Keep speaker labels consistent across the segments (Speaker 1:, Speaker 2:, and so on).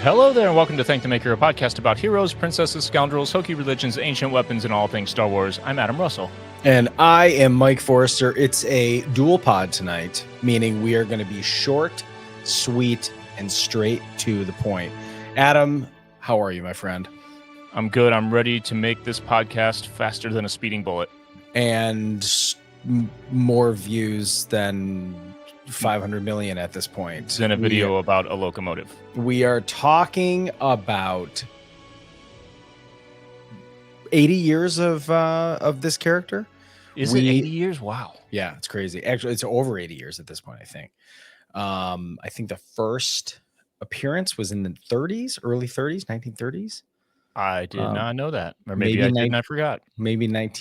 Speaker 1: Hello there, and welcome to Thank the Maker, a podcast about heroes, princesses, scoundrels, hokey religions, ancient weapons, and all things Star Wars. I'm Adam Russell.
Speaker 2: And I am Mike Forrester. It's a dual pod tonight, meaning we are going to be short, sweet, and straight to the point. Adam, how are you, my friend?
Speaker 1: I'm good. I'm ready to make this podcast faster than a speeding bullet.
Speaker 2: And more views than 500 million at this point.
Speaker 1: Than a video about a locomotive.
Speaker 2: We are talking about 80 years of this character.
Speaker 1: Is it 80 years? Wow.
Speaker 2: Yeah, it's crazy. Actually, it's over 80 years at this point, I think. I think the first appearance was in the 30s, early 30s, 1930s.
Speaker 1: I did not know that. Or maybe I did and I forgot.
Speaker 2: Maybe late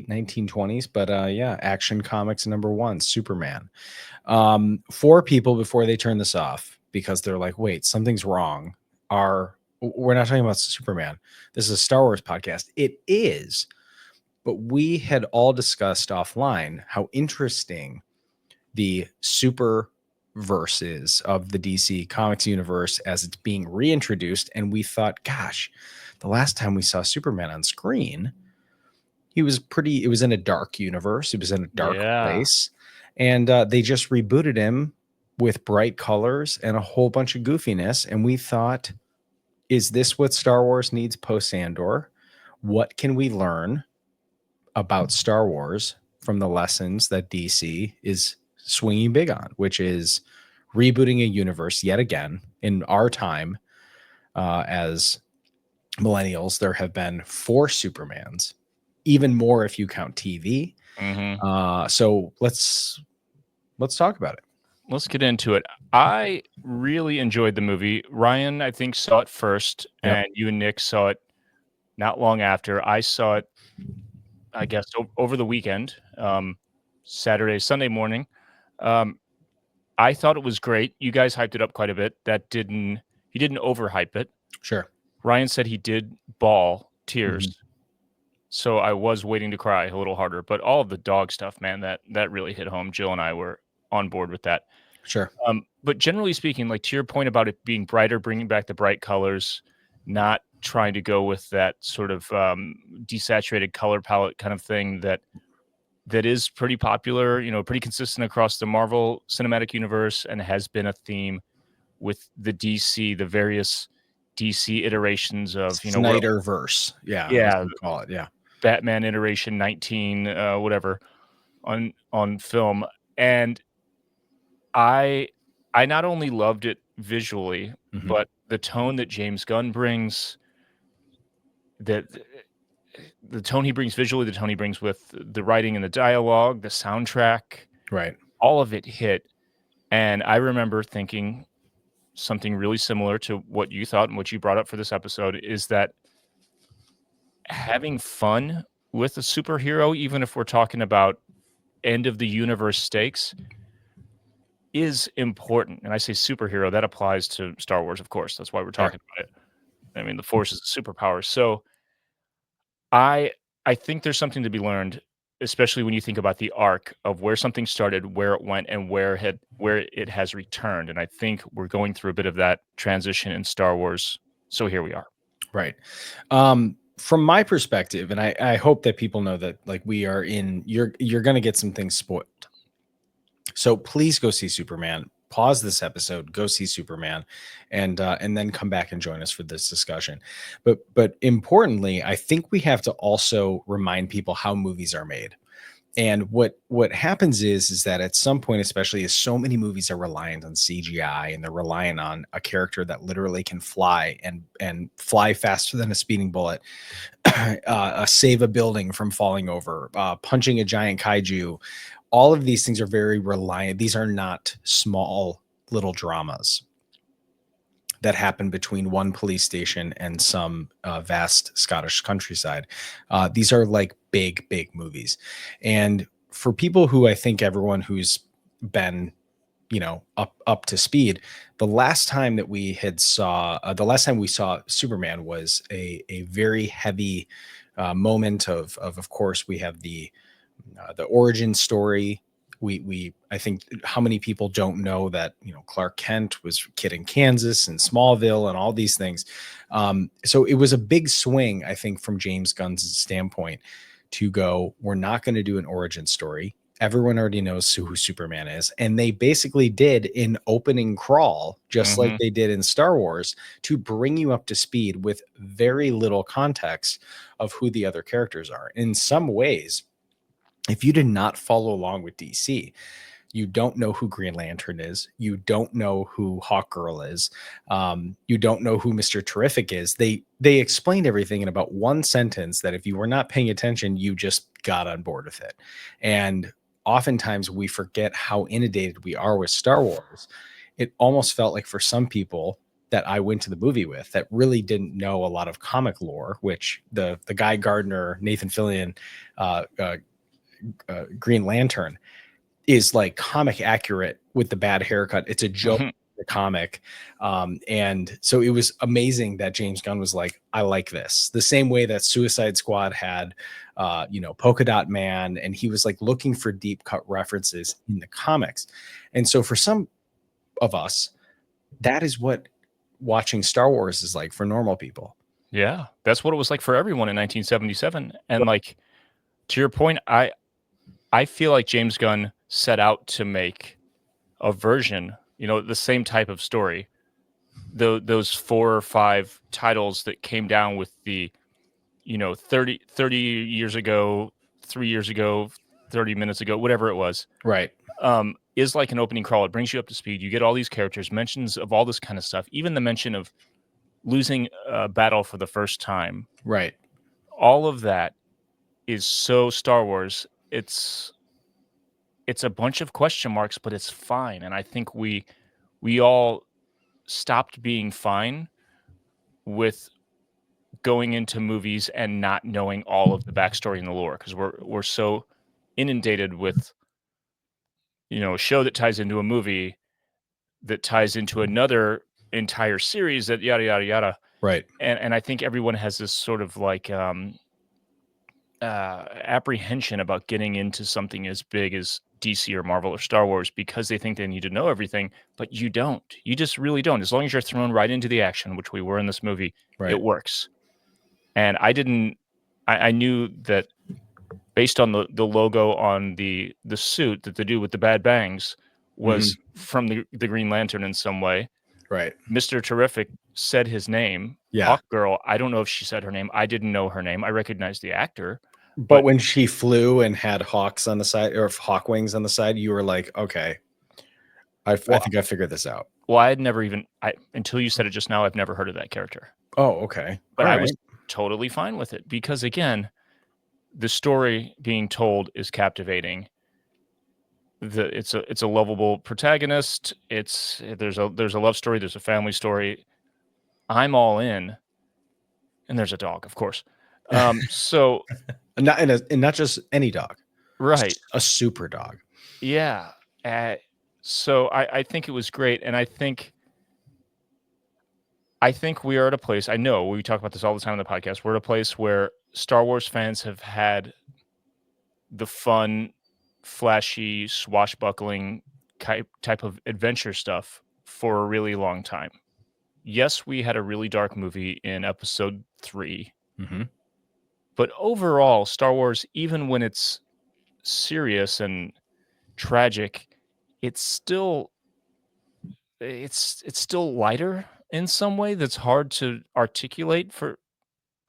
Speaker 2: 1920s. But yeah, Action Comics #1, Superman. 4 people before they turn this off because they're like, wait, something's wrong. We're not talking about Superman. This is a Star Wars podcast. It is. But we had all discussed offline how interesting the super verses of the DC Comics universe as it's being reintroduced. And we thought, gosh, the last time we saw Superman on screen, it was in a dark universe. It was in a dark place. And they just rebooted him with bright colors and a whole bunch of goofiness. And we thought, is this what Star Wars needs post Andor? What can we learn about Star Wars from the lessons that DC is swinging big on, which is rebooting a universe yet again. In our time as millennials, there have been 4 Supermans, even more if you count TV. So let's talk about it.
Speaker 1: Let's get into it. I really enjoyed the movie. Ryan, I think, saw it first, and you and Nick saw it not long after. I saw it, I guess, over the weekend, Saturday, Sunday morning. I thought it was great. You guys hyped it up quite a bit. He didn't overhype it.
Speaker 2: Sure.
Speaker 1: Ryan said he did bawl tears. So I was waiting to cry a little harder, but all of the dog stuff, man, that really hit home. Jill and I were on board with that.
Speaker 2: Sure.
Speaker 1: But generally speaking, like to your point about it being brighter, bringing back the bright colors, not trying to go with that sort of desaturated color palette kind of thing that is pretty popular, pretty consistent across the Marvel Cinematic Universe and has been a theme with the various DC iterations of,
Speaker 2: Snyderverse. Yeah. Call it. Yeah.
Speaker 1: Batman iteration 19, whatever on film. And I not only loved it visually, but the tone that James Gunn brings, the tone he brings visually, the tone he brings with the writing and the dialogue, the soundtrack,
Speaker 2: right?
Speaker 1: All of it hit. And I remember thinking something really similar to what you thought and what you brought up for this episode is that having fun with a superhero, even if we're talking about end of the universe stakes, is important. And I say superhero, that applies to Star Wars, of course. That's why we're talking about it. I mean, the Force is a superpower. So I think there's something to be learned, especially when you think about the arc of where something started, where it went, and where it has returned. And I think we're going through a bit of that transition in Star Wars. So here we are.
Speaker 2: Right. From my perspective, and I hope that people know that, like, we are you're going to get some things spoiled. So please go see Superman. Pause this episode, go see Superman, and then come back and join us for this discussion. But importantly, I think we have to also remind people how movies are made. And what happens is that at some point, especially as so many movies are reliant on CGI and they're reliant on a character that literally can fly and fly faster than a speeding bullet, save a building from falling over, punching a giant kaiju. All of these things are very reliant. These are not small little dramas that happen between one police station and some vast Scottish countryside. These are like big movies. And for people who, I think everyone who's been, up to speed, the last time we saw Superman was a very heavy moment of course, we have the origin story I think how many people don't know that, you know, Clark Kent was a kid in Kansas and Smallville and all these things. So it was a big swing, I think, from James Gunn's standpoint to go, we're not going to do an origin story. Everyone already knows who Superman is. And they basically did in opening crawl, just like they did in Star Wars, to bring you up to speed with very little context of who the other characters are. In some ways, if you did not follow along with DC, you don't know who Green Lantern is. You don't know who Hawkgirl is. You don't know who Mr. Terrific is. They explained everything in about one sentence that if you were not paying attention, you just got on board with it. And oftentimes we forget how inundated we are with Star Wars. It almost felt like for some people that I went to the movie with that really didn't know a lot of comic lore, which the Guy Gardner, Nathan Fillion, Green Lantern is like comic accurate with the bad haircut. It's a joke. The comic. And so it was amazing that James Gunn was like, I like this. The same way that Suicide Squad had, you know, Polka Dot Man, and he was like looking for deep cut references in the comics. And so for some of us, that is what watching Star Wars is like for normal people.
Speaker 1: Yeah, that's what it was like for everyone in 1977. And like to your point, I feel like James Gunn set out to make a version, you know, the same type of story. Those 4 or 5 titles that came down with the, you know, 30 years ago, 3 years ago, 30 minutes ago, whatever it was.
Speaker 2: Right.
Speaker 1: Is like an opening crawl. It brings you up to speed. You get all these characters, mentions of all this kind of stuff, even the mention of losing a battle for the first time.
Speaker 2: Right.
Speaker 1: All of that is so Star Wars. It's a bunch of question marks, but it's fine. And I think we all stopped being fine with going into movies and not knowing all of the backstory and the lore because we're so inundated with, you know, a show that ties into a movie that ties into another entire series that yada yada yada.
Speaker 2: Right.
Speaker 1: And I think everyone has this sort of like apprehension about getting into something as big as DC or Marvel or Star Wars because they think they need to know everything, but you don't. You just really don't. As long as you're thrown right into the action, which we were in this movie,
Speaker 2: Right.
Speaker 1: it works. And I knew that based on the logo on the suit that they do with the bad bangs was from the Green Lantern in some way.
Speaker 2: Right.
Speaker 1: Mr. Terrific said his name.
Speaker 2: Yeah.
Speaker 1: Hawkgirl, I don't know if she said her name. I didn't know her name. I recognized the actor.
Speaker 2: But when she flew and had hawks on the side or hawk wings on the side, you were like, okay, I think I figured this out.
Speaker 1: Well, I had never even until you said it just now, I've never heard of that character.
Speaker 2: Oh, okay.
Speaker 1: But I was totally fine with it because again, the story being told is captivating. It's a lovable protagonist. There's a love story, there's a family story. I'm all in. And there's a dog, of course. So
Speaker 2: not just any dog.
Speaker 1: Right.
Speaker 2: A super dog.
Speaker 1: Yeah. So I think it was great. And I think we are at a place, I know we talk about this all the time on the podcast. We're at a place where Star Wars fans have had the fun, flashy, swashbuckling type of adventure stuff for a really long time. Yes, we had a really dark movie in episode 3. But overall, Star Wars, even when it's serious and tragic, it's still lighter in some way that's hard to articulate for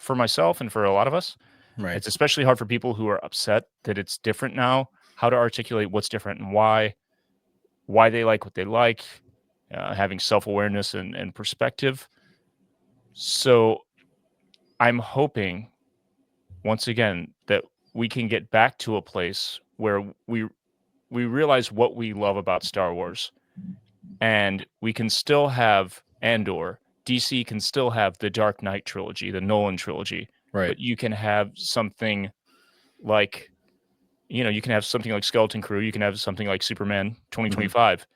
Speaker 1: myself and for a lot of us.
Speaker 2: Right.
Speaker 1: It's especially hard for people who are upset that it's different now, how to articulate what's different and why they like what they like, having self-awareness and perspective. So I'm hoping, once again, that we can get back to a place where we realize what we love about Star Wars, and we can still have Andor. DC can still have the Dark Knight trilogy, the Nolan trilogy,
Speaker 2: right?
Speaker 1: But you can have something like, you know, you can have something like Skeleton Crew, you can have something like Superman 2025,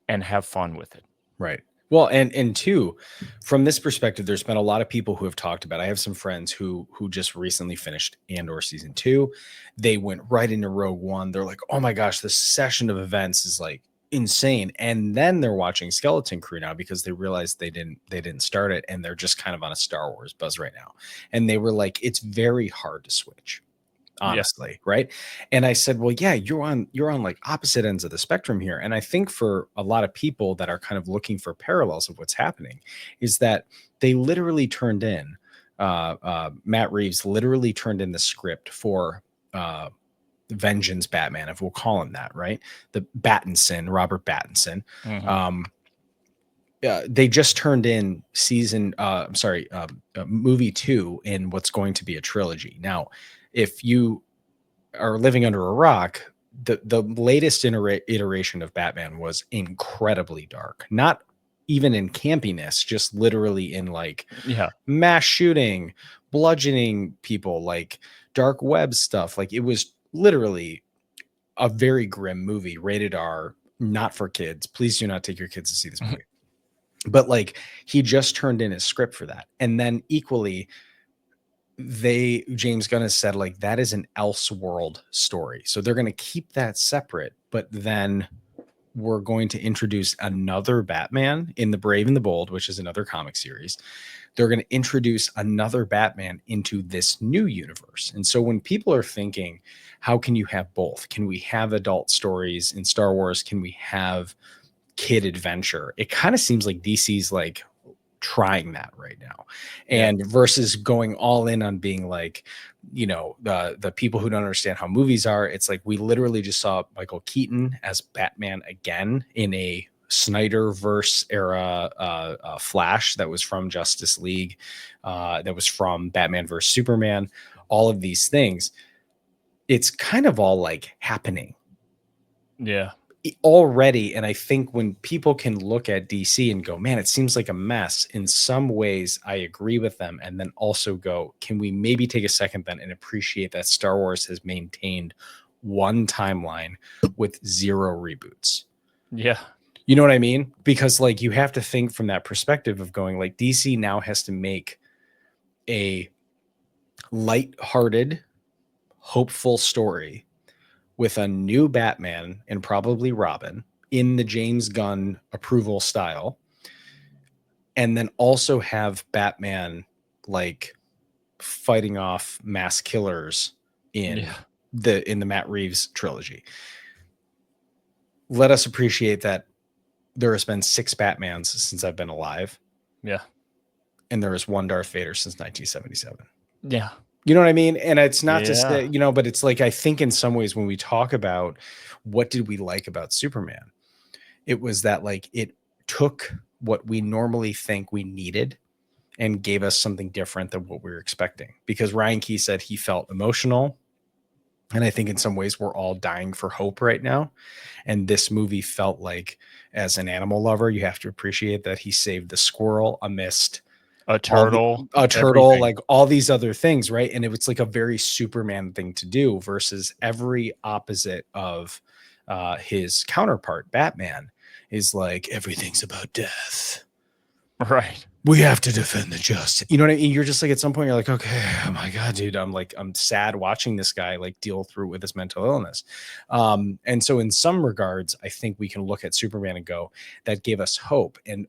Speaker 1: and have fun with it.
Speaker 2: Right. Well, and two, from this perspective, there's been a lot of people who have talked about. I have some friends who just recently finished Andor season 2. They went right into Rogue One. They're like, "Oh my gosh, this session of events is like insane." And then they're watching Skeleton Crew now because they realized they didn't start it, and they're just kind of on a Star Wars buzz right now. And they were like, "It's very hard to switch."
Speaker 1: Yeah.
Speaker 2: Honestly, right? And I said, well, yeah, you're on like opposite ends of the spectrum here. And I think for a lot of people that are kind of looking for parallels of what's happening is that they literally turned in Matt Reeves literally turned in the script for Vengeance Batman, if we'll call him that, right? The Battinson, Robert Battinson.
Speaker 1: Mhm.
Speaker 2: They just turned in movie 2 in what's going to be a trilogy. Now, if you are living under a rock, the latest iteration of Batman was incredibly dark. Not even in campiness, just literally in like
Speaker 1: Yeah.
Speaker 2: mass shooting, bludgeoning people, like dark web stuff. Like it was literally a very grim movie, rated R, not for kids. Please do not take your kids to see this movie. But like he just turned in his script for that. And then equally, James Gunn has said like that is an Elseworld story. So they're going to keep that separate, but then we're going to introduce another Batman in The Brave and the Bold, which is another comic series. They're going to introduce another Batman into this new universe. And so when people are thinking, how can you have both? Can we have adult stories in Star Wars? Can we have kid adventure? It kind of seems like DC's like trying that right now,
Speaker 1: Yeah.
Speaker 2: and versus going all in on being like, the people who don't understand how movies are. It's like we literally just saw Michael Keaton as Batman again in a Snyderverse era Flash that was from Justice League, that was from Batman versus Superman. All of these things, it's kind of all like happening
Speaker 1: Yeah.
Speaker 2: already. And I think when people can look at DC and go, man, it seems like a mess, in some ways I agree with them, and then also go, can we maybe take a second then and appreciate that Star Wars has maintained one timeline with 0 reboots?
Speaker 1: Yeah.
Speaker 2: You know what I mean? Because like you have to think from that perspective of going like DC now has to make a light-hearted, hopeful story with a new Batman and probably Robin in the James Gunn approval style, and then also have Batman like fighting off mass killers in
Speaker 1: Yeah.
Speaker 2: the Matt Reeves trilogy. Let us appreciate that there has been 6 Batmans since I've been alive,
Speaker 1: Yeah.
Speaker 2: and there is one Darth Vader since 1977.
Speaker 1: Yeah.
Speaker 2: You know what I mean? And it's not to say,
Speaker 1: Yeah.
Speaker 2: but it's like I think in some ways when we talk about what did we like about Superman, it was that like it took what we normally think we needed and gave us something different than what we were expecting. Because Ryan Key said he felt emotional. And I think in some ways we're all dying for hope right now. And this movie felt like, as an animal lover, you have to appreciate that he saved the squirrel amidst
Speaker 1: A
Speaker 2: all the
Speaker 1: turtle,
Speaker 2: a turtle,
Speaker 1: everything.
Speaker 2: like all these other things, right? And it was like a very Superman thing to do versus every opposite of his counterpart, Batman, is like everything's about death.
Speaker 1: Right.
Speaker 2: We have to defend the justice. You know what I mean? You're just like at some point you're like, okay, oh my god, dude, I'm sad watching this guy like deal through with his mental illness. And so in some regards, I think we can look at Superman and go, that gave us hope. And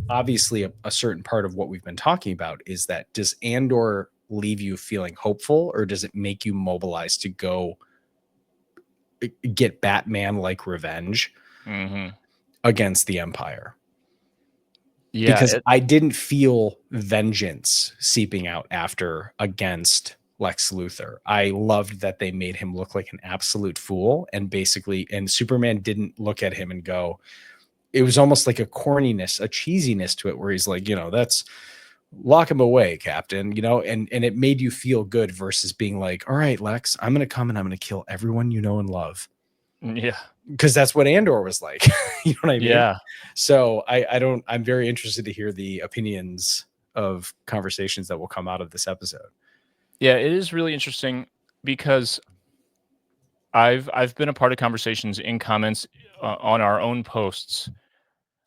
Speaker 2: obviously a certain part of what we've been talking about is that, does Andor leave you feeling hopeful, or does it make you mobilized to go get Batman like revenge
Speaker 1: Mhm.
Speaker 2: against the Empire?
Speaker 1: Yeah,
Speaker 2: Because I didn't feel vengeance seeping out after against Lex Luthor. I loved that they made him look like an absolute fool, and Superman didn't look at him and go, it was almost like a corniness, a cheesiness to it, where he's like, that's lock him away, Captain, and it made you feel good versus being like, all right, Lex, I'm going to come and I'm going to kill everyone you know and love.
Speaker 1: yeah.
Speaker 2: Because that's what Andor was like. You know what I mean?
Speaker 1: Yeah.
Speaker 2: So I'm very interested to hear the opinions of conversations that will come out of this episode.
Speaker 1: Yeah, it is really interesting because I've been a part of conversations in comments on our own posts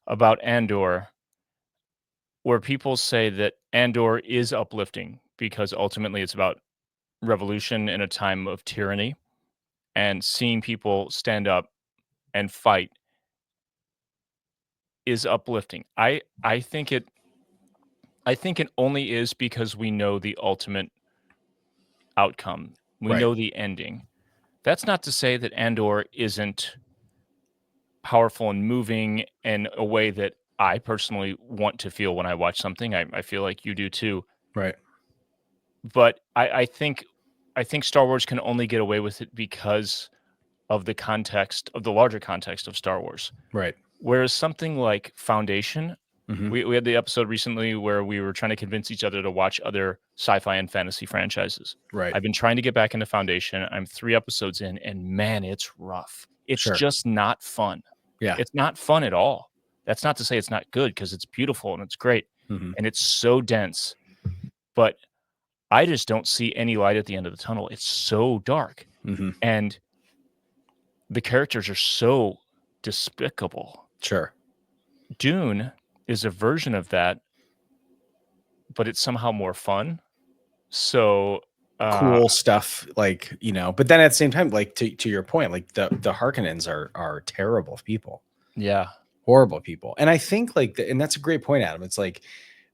Speaker 1: about Andor, where people say that Andor is uplifting because ultimately it's about revolution in a time of tyranny, and seeing people stand up and fight is uplifting. I think it only is because we know the ultimate outcome. We
Speaker 2: Right.
Speaker 1: know the ending. That's not to say that Andor isn't powerful and moving in a way that I personally want to feel when I watch something. I feel like you do too.
Speaker 2: Right.
Speaker 1: But I think Star Wars can only get away with it because of the context of the larger context of Star Wars.
Speaker 2: Right.
Speaker 1: Whereas something like Foundation,
Speaker 2: Hmm.
Speaker 1: we had the episode recently where we were trying to convince each other to watch other sci-fi and fantasy franchises.
Speaker 2: Right.
Speaker 1: I've been trying to get back into Foundation. I'm 3 episodes in, and man, it's rough. It's
Speaker 2: Sure.
Speaker 1: just not fun.
Speaker 2: Yeah.
Speaker 1: It's not fun at all. That's not to say it's not good, because it's beautiful and it's great,
Speaker 2: Hmm.
Speaker 1: and it's so dense, but I just don't see any light at the end of the tunnel. It's so dark,
Speaker 2: Hmm.
Speaker 1: and the characters are so despicable.
Speaker 2: Sure.
Speaker 1: Dune is a version of that, but it's somehow more fun. So,
Speaker 2: Cool stuff, like, but then at the same time, like, to your point, like, the Harkonnens are terrible people,
Speaker 1: yeah,
Speaker 2: horrible people. And I think, like, and that's a great point, Adam. It's like,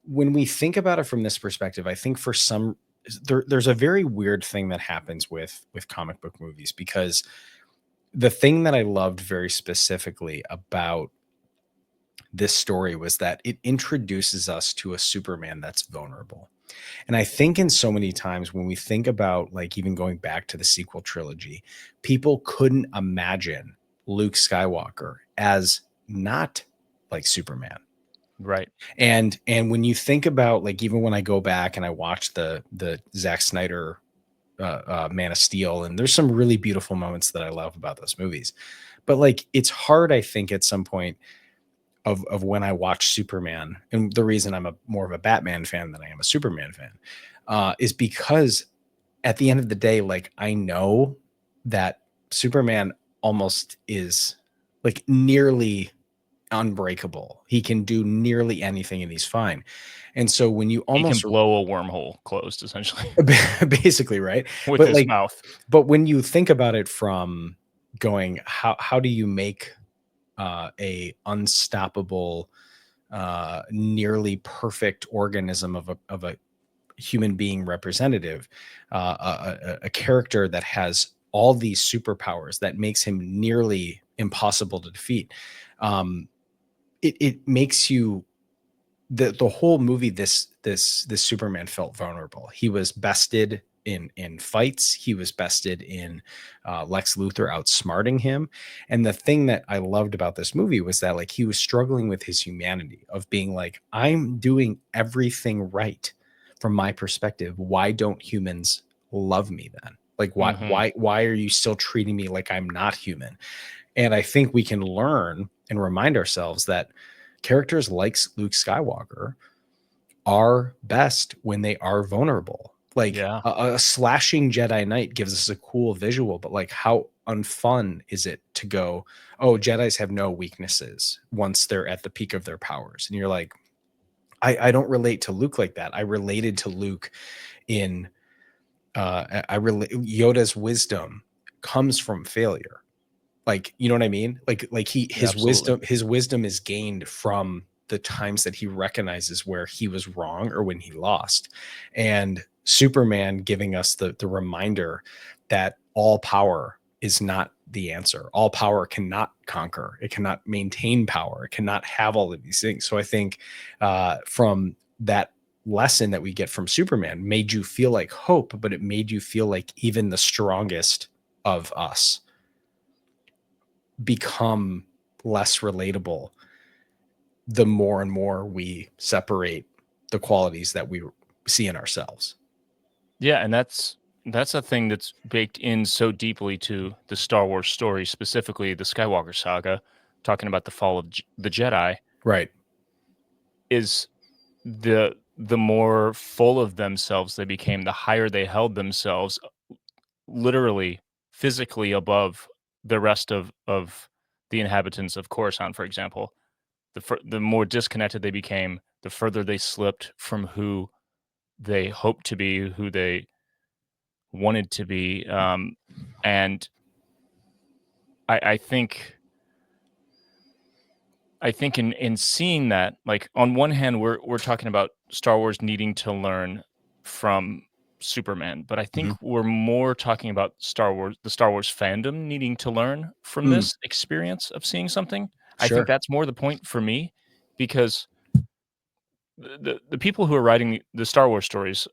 Speaker 2: when we think about it from this perspective, I think for some, there's a very weird thing that happens with comic book movies, because the thing that I loved very specifically about this story was that it introduces us to a Superman that's vulnerable. And I think in so many times when we think about, like, even going back to the sequel trilogy, people couldn't imagine Luke Skywalker as not like Superman.
Speaker 1: right.
Speaker 2: And when you think about, like, even when I go back and I watch the Zack Snyder Man of Steel, and there's some really beautiful moments that I love about those movies, but, like, it's hard, I think, at some point of when I watch Superman, and the reason I'm a more of a Batman fan than I am a Superman fan, is because at the end of the day, like, I know that Superman almost is, like, nearly unbreakable. He can do nearly anything and he's fine. And so when you
Speaker 1: He can
Speaker 2: almost
Speaker 1: blow a wormhole closed, essentially,
Speaker 2: basically, right?
Speaker 1: with
Speaker 2: But,
Speaker 1: his
Speaker 2: like,
Speaker 1: mouth.
Speaker 2: but when you think about it from going, how do you make a unstoppable, nearly perfect organism of a human being representative, a character that has all these superpowers that makes him nearly impossible to defeat. Um, it makes you, the whole movie, this Superman felt vulnerable. He was bested in fights. He was bested in Lex Luthor outsmarting him. And the thing that I loved about this movie was that, like, he was struggling with his humanity of being like, I'm doing everything right from my perspective. Why don't humans love me then? Like, why
Speaker 1: Mhm.
Speaker 2: why why are you still treating me like I'm not human? And I think we can learn and remind ourselves that characters like Luke Skywalker are best when they are vulnerable. Like,
Speaker 1: Yeah.
Speaker 2: a slashing Jedi Knight gives us a cool visual, but, like, how unfun is it to go, oh, Jedis have no weaknesses once they're at the peak of their powers? And you're like, I don't relate to Luke like that. I related to Luke in I relate, Yoda's wisdom comes from failure. Like, you know what I mean? Like he,
Speaker 1: Absolutely.
Speaker 2: his wisdom is gained from the times that he recognizes where he was wrong or when he lost. And Superman giving us the reminder that all power is not the answer. All power cannot conquer. It cannot maintain power. It cannot have all of these things. So I think from that lesson that we get from Superman made you feel like hope, but it made you feel like even the strongest of us become less relatable the more and more we separate the qualities that we see in ourselves.
Speaker 1: Yeah, and that's a thing that's baked in so deeply to the Star Wars story, specifically the Skywalker saga, talking about the fall of the Jedi,
Speaker 2: Right.
Speaker 1: is the more full of themselves they became, the higher they held themselves, literally, physically above the rest of the inhabitants of Coruscant, for example. the more disconnected they became, the further they slipped from who they hoped to be, who they wanted to be. And I, I think I think in seeing that, like on one hand, we're talking about Star Wars needing to learn from Superman, but I
Speaker 2: Mhm.
Speaker 1: think we're more talking about the Star Wars fandom needing to learn from
Speaker 2: Mm,
Speaker 1: this experience of seeing something. I think
Speaker 2: sure.
Speaker 1: that's more the point for me because the people who are writing the Star Wars stories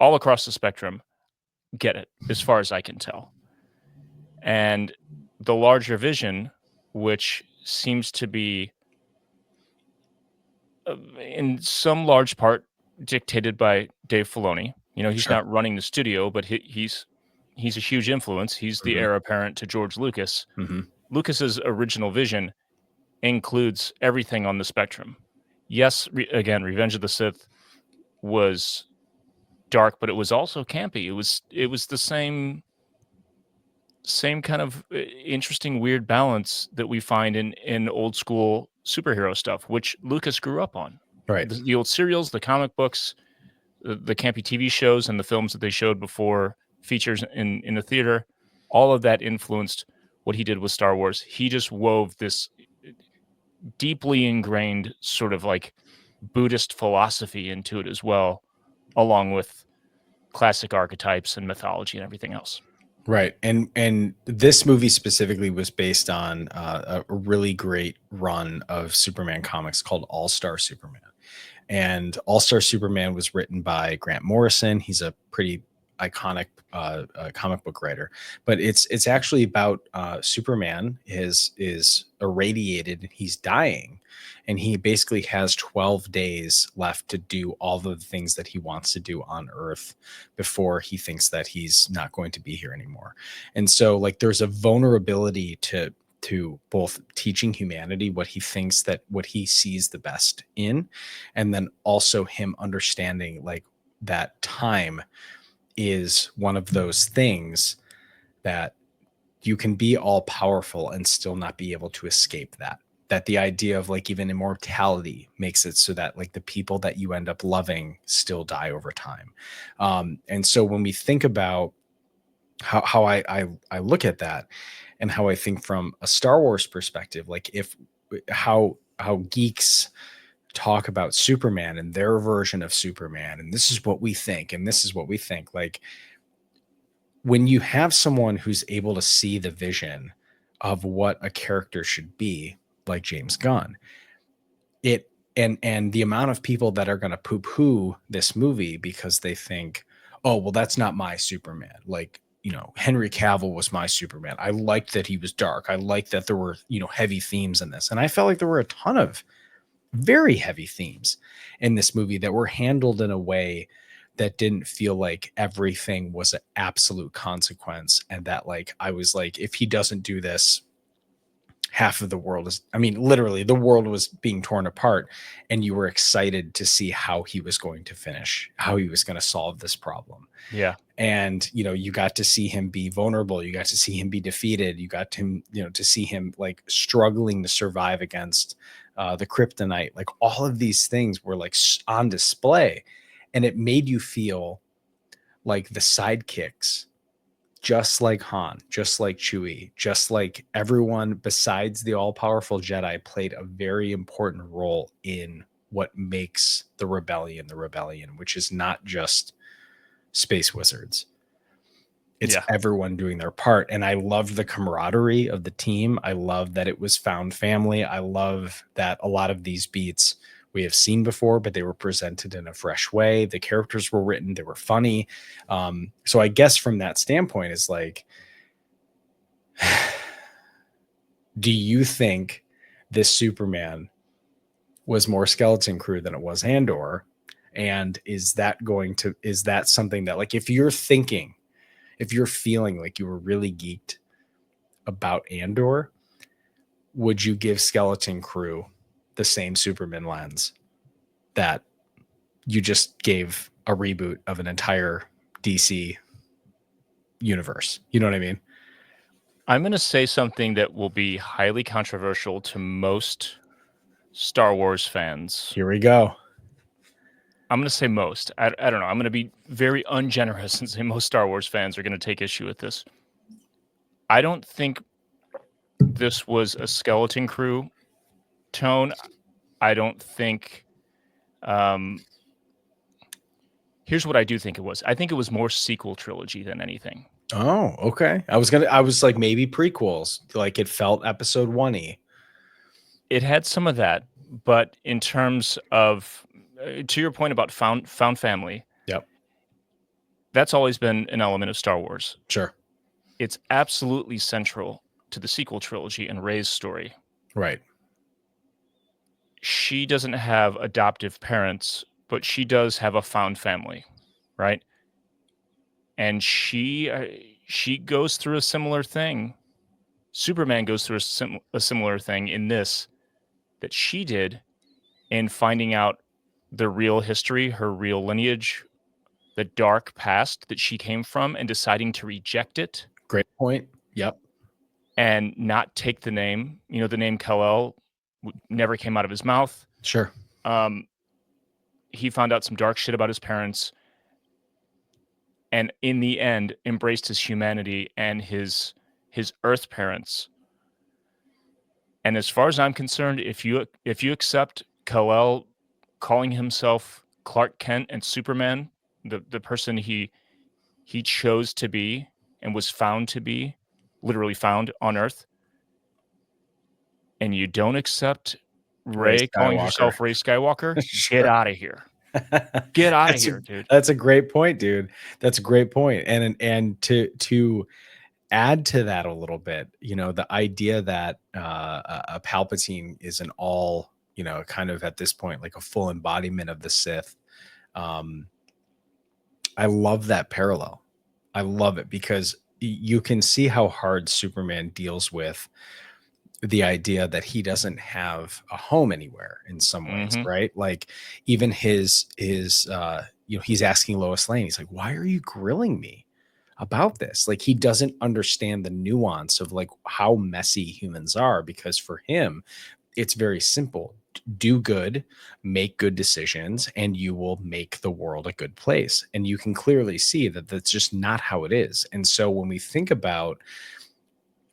Speaker 1: all across the spectrum get it, as far as I can tell. And the larger vision, which seems to be in some large part dictated by Dave Filoni. You know, he's
Speaker 2: Sure.
Speaker 1: not running the studio, but he's a huge influence. He's the
Speaker 2: Mhm.
Speaker 1: heir apparent to George Lucas.
Speaker 2: Mhm.
Speaker 1: Lucas's original vision includes everything on the spectrum. Yes, again, Revenge of the Sith was dark, but it was also campy. It was the same kind of interesting weird balance that we find in old school superhero stuff, which Lucas grew up on.
Speaker 2: Right.
Speaker 1: The old serials, the comic books, the campy TV shows and the films that they showed before features in the theater, all of that influenced what he did with Star Wars. He just wove this deeply ingrained sort of like Buddhist philosophy into it as well, along with classic archetypes and mythology and everything else.
Speaker 2: Right. And this movie specifically was based on a really great run of Superman comics called All Star Superman. And All Star Superman was written by Grant Morrison. He's a pretty iconic comic book writer, but it's actually about Superman is irradiated. He's dying, and he basically has 12 days left to do all of the things that he wants to do on Earth before he thinks that he's not going to be here anymore. And so, like, there's a vulnerability to both teaching humanity what he thinks that what he sees the best in, and then also him understanding like that time is one of those things that you can be all powerful and still not be able to escape that the idea of like even immortality makes it so that like the people that you end up loving still die over time. And so when we think about how I look at that and how I think from a Star Wars perspective, like if how geeks talk about Superman and their version of Superman, and this is what we think, and this is what we think. Like when you have someone who's able to see the vision of what a character should be, like James Gunn, it and the amount of people that are going to poo-poo this movie because they think, oh, well, that's not my Superman. Like, you know, Henry Cavill was my Superman. I liked that he was dark. I liked that there were, you know, heavy themes in this. And I felt like there were a ton of very heavy themes in this movie that were handled in a way that didn't feel like everything was an absolute consequence, and that like I was like, if he doesn't do this, half of the world is, I mean, literally the world was being torn apart, and you were excited to see how he was going to finish, how he was going to solve this problem.
Speaker 1: Yeah.
Speaker 2: And you know, you got to see him be vulnerable, you got to see him be defeated, you got to, you know, to see him like struggling to survive against the kryptonite. Like all of these things were like on display, and it made you feel like the sidekicks, just like Han, just like Chewie, just like everyone besides the all-powerful Jedi, played a very important role in what makes the rebellion, which is not just space wizards. It's
Speaker 1: Yeah.
Speaker 2: everyone doing their part. And I loved the camaraderie of the team. I love that it was found family. I love that a lot of these beats we have seen before, but they were presented in a fresh way. The characters were written, they were funny. So I guess from that standpoint, is like, do you think this Superman was more Skeleton Crew than it was Andor? And is that something that, like, if you're thinking, if you're feeling like you were really geeked about Andor, would you give Skeleton Crew the same Superman lens that you just gave a reboot of an entire DC universe? You know what I mean?
Speaker 1: I'm going to say something that will be highly controversial to most Star Wars fans,
Speaker 2: Here we go.
Speaker 1: I'm going to say most. I don't know. I'm going to be very ungenerous and say most Star Wars fans are going to take issue with this. I don't think this was a skeleton crew tone. I don't think. Here's what I do think it was. I think it was more sequel trilogy than anything.
Speaker 2: Oh, okay. I was like maybe prequels. Like it felt episode 1-y.
Speaker 1: It had some of that, but in terms of to your point about found family,
Speaker 2: Yep.
Speaker 1: that's always been an element of Star Wars.
Speaker 2: Sure.
Speaker 1: It's absolutely central to the sequel trilogy and Rey's story.
Speaker 2: Right.
Speaker 1: She doesn't have adoptive parents, but she does have a found family, right? And she goes through a similar thing. Superman goes through a similar thing in this that she did in finding out the real history, her real lineage, the dark past that she came from, and deciding to reject it.
Speaker 2: Great point. Yep.
Speaker 1: And not take the name. The name Kal-El never came out of his mouth.
Speaker 2: Sure.
Speaker 1: He found out some dark shit about his parents, and in the end, embraced his humanity and his Earth parents. And as far as I'm concerned, if you accept Kal-El calling himself Clark Kent and Superman, the person he chose to be and was found to be, literally found on Earth, and you don't accept Rey calling herself Rey Skywalker,
Speaker 2: Sure.
Speaker 1: Get out of here. Get out of here, dude.
Speaker 2: That's a great point, dude. That's a great point. And to add to that a little bit, the idea that a Palpatine is an all, kind of at this point, like a full embodiment of the Sith. I love that parallel. I love it because you can see how hard Superman deals with the idea that he doesn't have a home anywhere in some ways, right? Like even his he's asking Lois Lane, he's like, why are you grilling me about this? Like he doesn't understand the nuance of like how messy humans are, because for him, it's very simple. Do good, make good decisions, and you will make the world a good place. And you can clearly see that that's just not how it is. And so when we think about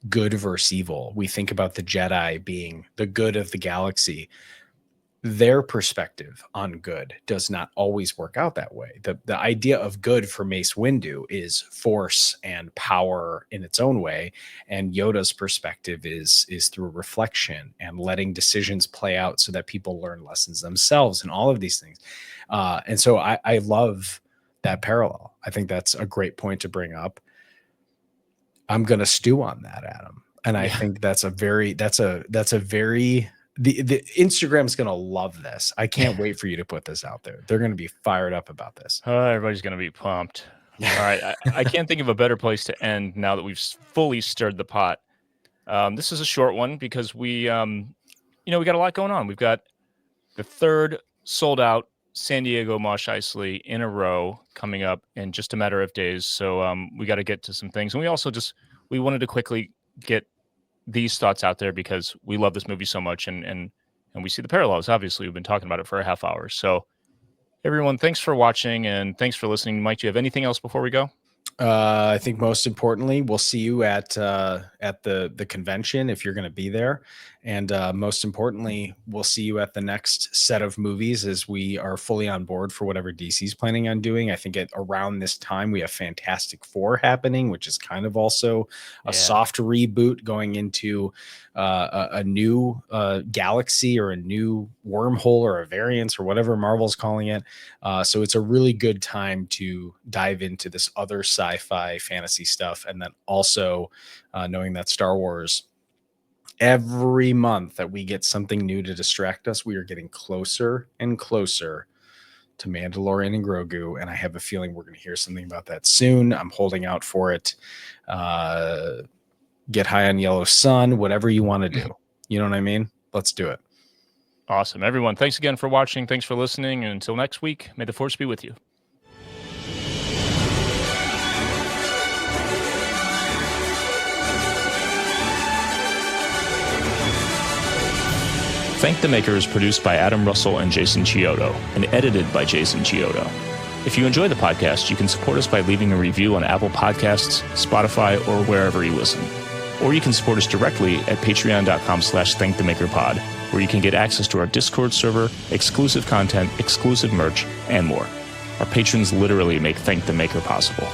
Speaker 2: good versus evil, we think about the Jedi being the good of the galaxy. Their perspective on good does not always work out that way. The idea of good for Mace Windu is force and power in its own way, and Yoda's perspective is through reflection and letting decisions play out so that people learn lessons themselves and all of these things. And so I love that parallel. I think that's a great point to bring up. I'm going to stew on that, Adam. And I think that's a very the Instagram's going to love this. I can't wait for you to put this out there. They're going to be fired up about this.
Speaker 1: Everybody's going to be pumped. All right. I can't think of a better place to end now that we've fully stirred the pot. This is a short one because we got a lot going on. We've got the third sold out San Diego Mosh Isley in a row coming up in just a matter of days. So we got to get to some things. And we also we wanted to quickly get these thoughts out there because we love this movie so much and we see the parallels. Obviously, we've been talking about it for a half hour. So everyone, thanks for watching and thanks for listening. Mike, do you have anything else before we go?
Speaker 2: I think most importantly, we'll see you at the convention if you're going to be there. And most importantly, we'll see you at the next set of movies as we are fully on board for whatever DC's planning on doing. I think around this time, we have Fantastic Four happening, which is kind of also a soft reboot going into a new galaxy or a new wormhole or a variance or whatever Marvel's calling it. So it's a really good time to dive into this other sci-fi fantasy stuff. And then also knowing that Star Wars, every month that we get something new to distract us, we are getting closer and closer to Mandalorian and Grogu. And I have a feeling we're going to hear something about that soon. I'm holding out for it. Get high on Yellow Sun, whatever you want to do. You know what I mean? Let's do it.
Speaker 1: Awesome. Everyone, thanks again for watching. Thanks for listening. And until next week, may the Force be with you. Thank the Maker is produced by Adam Russell and Jason Chiodo, and edited by Jason Chiodo. If you enjoy the podcast, you can support us by leaving a review on Apple Podcasts, Spotify, or wherever you listen. Or you can support us directly at patreon.com/thankthemakerpod, where you can get access to our Discord server, exclusive content, exclusive merch, and more. Our patrons literally make Thank the Maker possible.